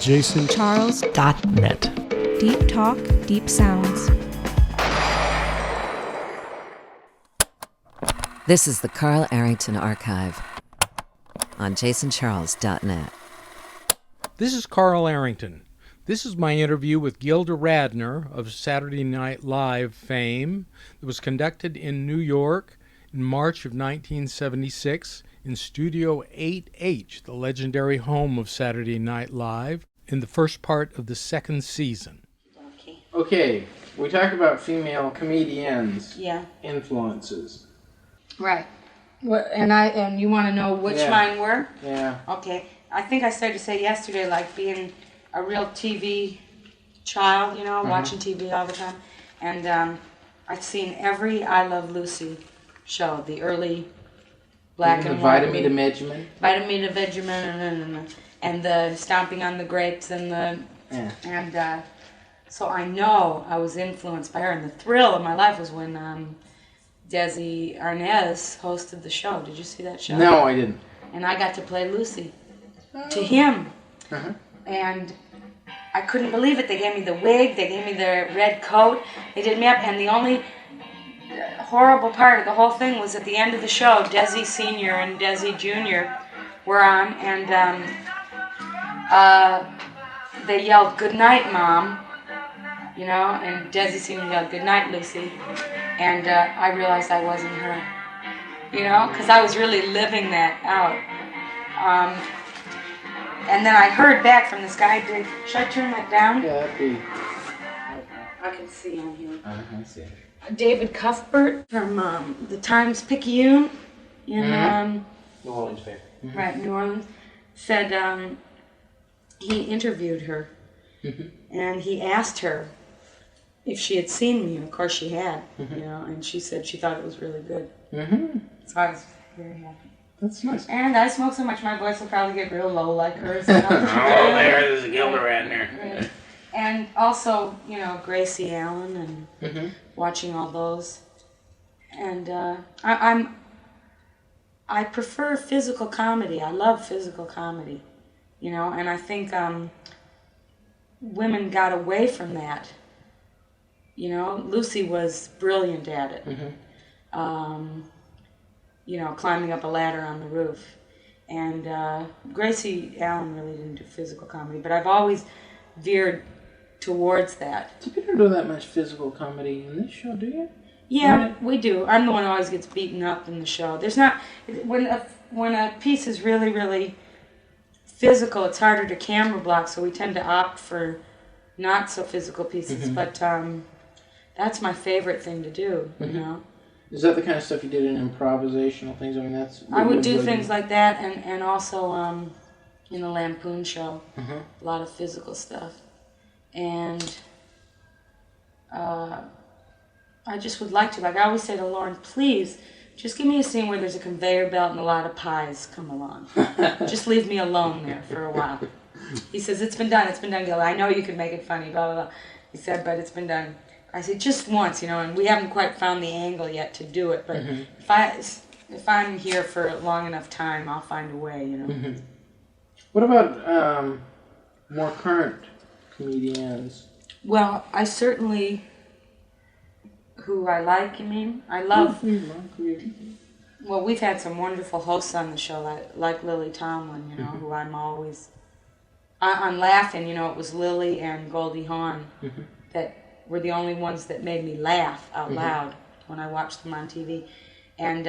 jasoncharles.net. Deep talk, deep sounds. This is the Carl Arrington Archive on jasoncharles.net. This is Carl Arrington. This is my interview with Gilda Radner of Saturday Night Live fame that was conducted in New York in March of 1976 in Studio 8H, the legendary home of Saturday Night Live, in the first part of the second season. Okay, we talk about female comedians. Yeah. Influences. Right. And you want to know which mine were? Yeah. Okay. I think I started to say yesterday, like being a real TV child, you know, watching TV all the time. And I've seen every I Love Lucy show, the early black and white. Vitamin Vitamin Vegemin and the Stomping on the Grapes and the... Yeah. And so I know I was influenced by her. And the thrill of my life was when... Desi Arnaz hosted the show. Did you see that show? No, I didn't. And I got to play Lucy to him. And I couldn't believe it. They gave me the wig. They gave me the red coat. They did me up. And the only horrible part of the whole thing was at the end of the show, Desi Sr. and Desi Jr. were on. And they yelled, "Good night, Mom." You know, and Desi Sr. yelled, "Good night, Lucy." And I realized I wasn't her, you know, because I was really living that out. And then I heard back from this guy, should I turn that down? Yeah, that'd be... I can see on here. I see. David Cuthbert from the Times-Picayune in New Orleans paper. Right, New Orleans, said he interviewed her, and he asked her if she had seen me, and of course she had, you know, and she said she thought it was really good. So I was very happy. That's nice. And I smoke so much my voice will probably get real low like hers. Oh, there's a Gilda Radner. Right. And also, you know, Gracie Allen and watching all those. And I prefer physical comedy. I love physical comedy, you know, and I think women got away from that. You know, Lucy was brilliant at it. You know, climbing up a ladder on the roof. And Gracie Allen really didn't do physical comedy, but I've always veered towards that. So you don't do that much physical comedy in this show, do you? Yeah, we do. I'm the one who always gets beaten up in the show. There's not... When a piece is really, really physical, it's harder to camera block, so we tend to opt for not so physical pieces, but... that's my favorite thing to do, you know. Is that the kind of stuff you did in improvisational things? I mean, that's... I would do things like that, and also in the Lampoon show, a lot of physical stuff. And I just would like to, like I always say to Lorne, please, just give me a scene where there's a conveyor belt and a lot of pies come along. Just leave me alone there for a while. He says, it's been done, Gilda. I know you can make it funny, blah, blah, blah. He said, but it's been done. I said, just once, you know, and we haven't quite found the angle yet to do it, but if I'm here for long enough time, I'll find a way, you know. What about more current comedians? Well, I certainly, who I like, you mean? I love, well, we've had some wonderful hosts on the show, like Lily Tomlin, you know, who I'm always, on Laughing, you know, it was Lily and Goldie Hawn that were the only ones that made me laugh out loud when I watched them on TV. And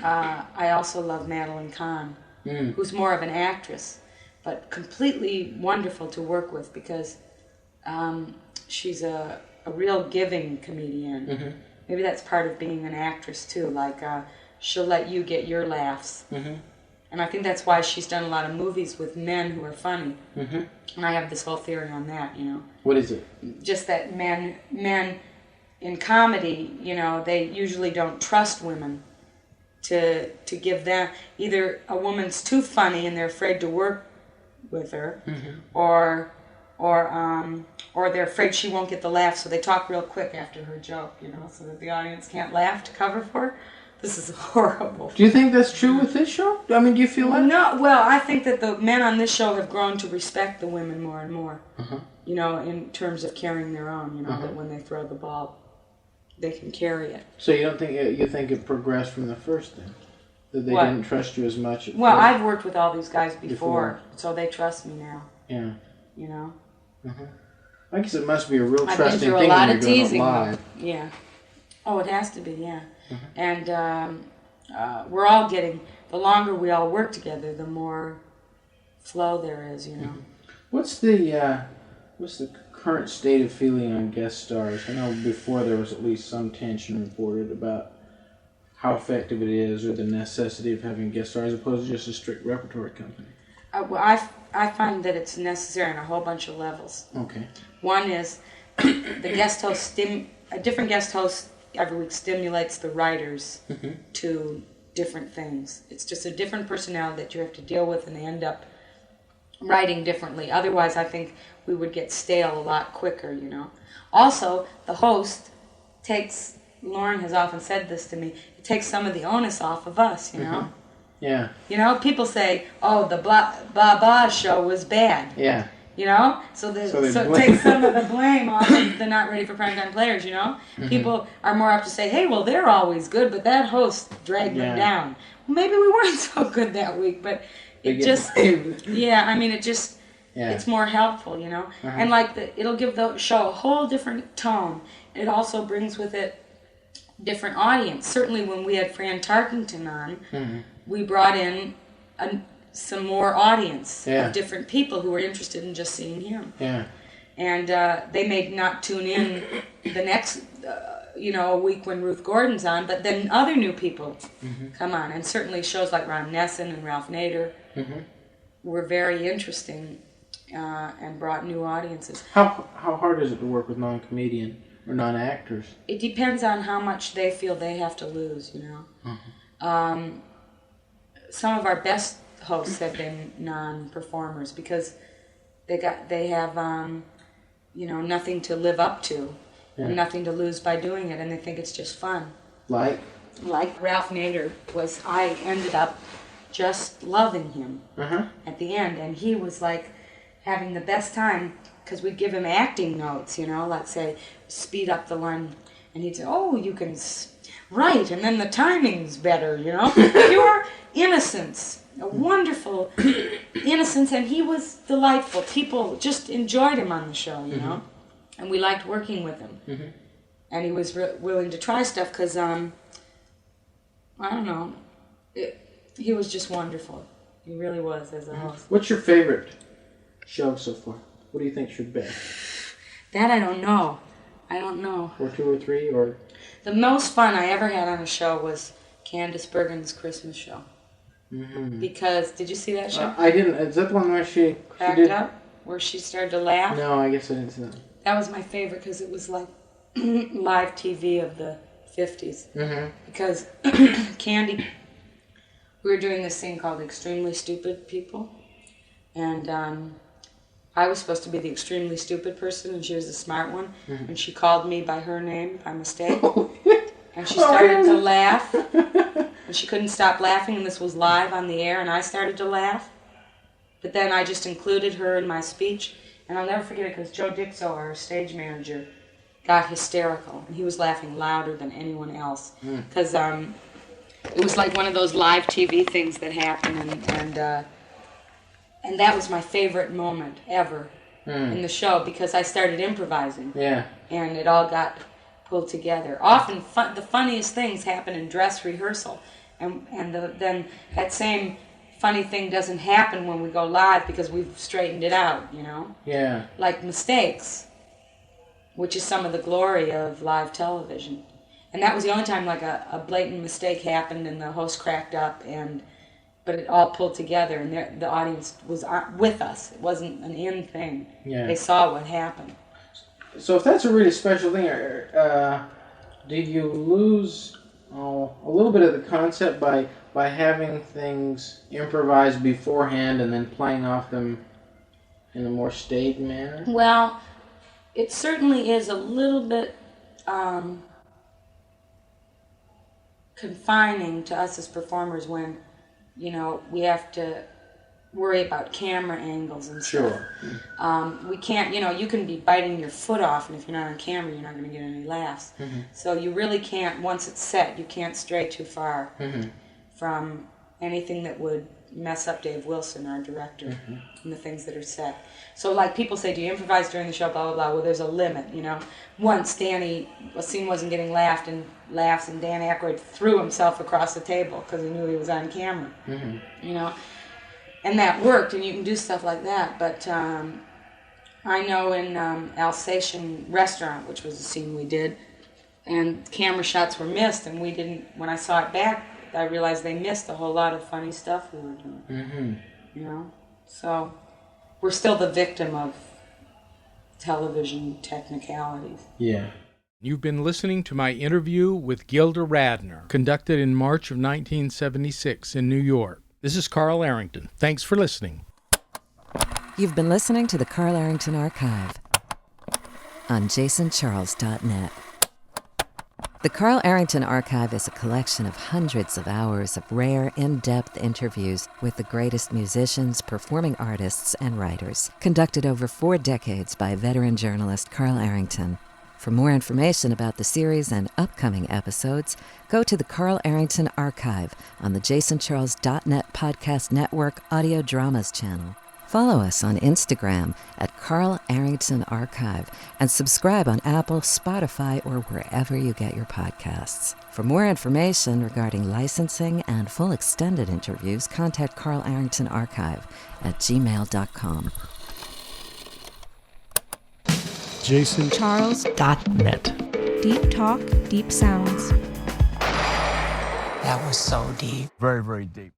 I also love Madeline Kahn, who's more of an actress, but completely wonderful to work with because she's a real giving comedian. Maybe that's part of being an actress too, like she'll let you get your laughs. And I think that's why she's done a lot of movies with men who are funny. And I have this whole theory on that, you know. What is it? Just that men in comedy, you know, they usually don't trust women to give them, either a woman's too funny and they're afraid to work with her, or they're afraid she won't get the laugh, so they talk real quick after her joke, you know, so that the audience can't laugh to cover for her. this is horrible. Do you think that's true with this show? I mean, do you feel like... No, well, I think that the men on this show have grown to respect the women more and more. Uh-huh. You know, in terms of carrying their own, you know, Uh-huh. that when they throw the ball, they can carry it. So you don't think you think it progressed from the first then? That they What? didn't trust you as much at Well, first? I've worked with all these guys before, so they trust me now, Yeah. you know. Uh-huh. I guess it must be a real I've been trusting through a thing lot when of you're doing it teasing. live. Yeah. Oh, it has to be, yeah. Uh-huh. And we're all getting, the longer we all work together, the more flow there is, you know. What's the current state of feeling on guest stars? I know before there was at least some tension reported about how effective it is or the necessity of having guest stars as opposed to just a strict repertory company. Well, I find that it's necessary on a whole bunch of levels. Okay. One is the guest host, a different guest host every week stimulates the writers to different things. It's just a different personality that you have to deal with, and they end up writing differently. Otherwise, I think we would get stale a lot quicker, you know. Also, the host takes, Lorne has often said this to me, it takes some of the onus off of us, you know. Yeah. You know, people say, oh, the blah blah show was bad. Yeah. You know? So it takes some of the blame off of the not ready for primetime players, you know? People are more apt to say, hey, well, they're always good, but that host dragged them down. Well, maybe we weren't so good that week, but it just, yeah, I mean, it just, it's more helpful, you know? And like, it'll give the show a whole different tone. It also brings with it different audience. Certainly when we had Fran Tarkington on, we brought in some more audience of different people who were interested in just seeing him. Yeah. And they may not tune in the next, a week when Ruth Gordon's on, but then other new people come on. And certainly shows like Ron Nessen and Ralph Nader were very interesting and brought new audiences. How hard is it to work with non-comedian or non-actors? It depends on how much they feel they have to lose, you know. Some of our best hosts have been non-performers because they have nothing to live up to and nothing to lose by doing it, and they think it's just fun. Like Ralph Nader I ended up just loving him at the end, and he was like having the best time because we'd give him acting notes, you know, like say speed up the line, and he'd say, oh, you can write, and then the timing's better, you know. Pure innocence. A wonderful innocence, and he was delightful. People just enjoyed him on the show, you know, and we liked working with him. And he was willing to try stuff because, I don't know, he was just wonderful. He really was as a host. What's your favorite show so far? What do you think's your best? That I don't know. Or two or three, or? The most fun I ever had on a show was Candice Bergen's Christmas show. Because, did you see that show? I didn't. Is that the one where she cracked did... up? Where she started to laugh? No, I guess I didn't see that. That was my favorite because it was like live TV of the 50s. Because Candy, we were doing this thing called Extremely Stupid People. And I was supposed to be the extremely stupid person and she was the smart one. And she called me by her name by mistake. And she started to laugh. And she couldn't stop laughing, and this was live on the air, and I started to laugh. But then I just included her in my speech, and I'll never forget it because Joe Dixo, our stage manager, got hysterical, and he was laughing louder than anyone else. Because it was like one of those live TV things that happen, and that was my favorite moment ever in the show because I started improvising. Yeah. And it all got pulled together. Often the funniest things happen in dress rehearsal. And then that same funny thing doesn't happen when we go live because we've straightened it out, you know? Yeah. Like mistakes, which is some of the glory of live television. And that was the only time like a blatant mistake happened and the host cracked up, but it all pulled together and the audience was with us. It wasn't an in thing. Yeah. They saw what happened. So if that's a really special thing, did you lose a little bit of the concept by having things improvised beforehand and then playing off them in a more staged manner? Well, it certainly is a little bit confining to us as performers when, we have to worry about camera angles and stuff. Sure. We can't, you can be biting your foot off, and if you're not on camera, you're not going to get any laughs. So you really can't, once it's set, you can't stray too far from anything that would mess up Dave Wilson, our director, and the things that are set. So like people say, do you improvise during the show, blah, blah, blah. Well, there's a limit, Once a scene wasn't getting laughs, and Dan Aykroyd threw himself across the table because he knew he was on camera, And that worked, and you can do stuff like that. But I know in Alsatian Restaurant, which was a scene we did, and camera shots were missed, and we didn't, when I saw it back, I realized they missed a whole lot of funny stuff we were doing. So we're still the victim of television technicalities. Yeah. You've been listening to my interview with Gilda Radner, conducted in March of 1976 in New York. This is Carl Arrington. Thanks for listening. You've been listening to the Carl Arrington Archive on jasoncharles.net. The Carl Arrington Archive is a collection of hundreds of hours of rare, in-depth interviews with the greatest musicians, performing artists, and writers, conducted over 4 decades by veteran journalist Carl Arrington. For more information about the series and upcoming episodes, go to the Carl Arrington Archive on the jasoncharles.net Podcast Network Audio Dramas channel. Follow us on Instagram at Carl Arrington Archive and subscribe on Apple, Spotify, or wherever you get your podcasts. For more information regarding licensing and full extended interviews, contact Carl Arrington Archive at gmail.com. JasonCharles.net. Deep talk, deep sounds. That was so deep. Very, very deep.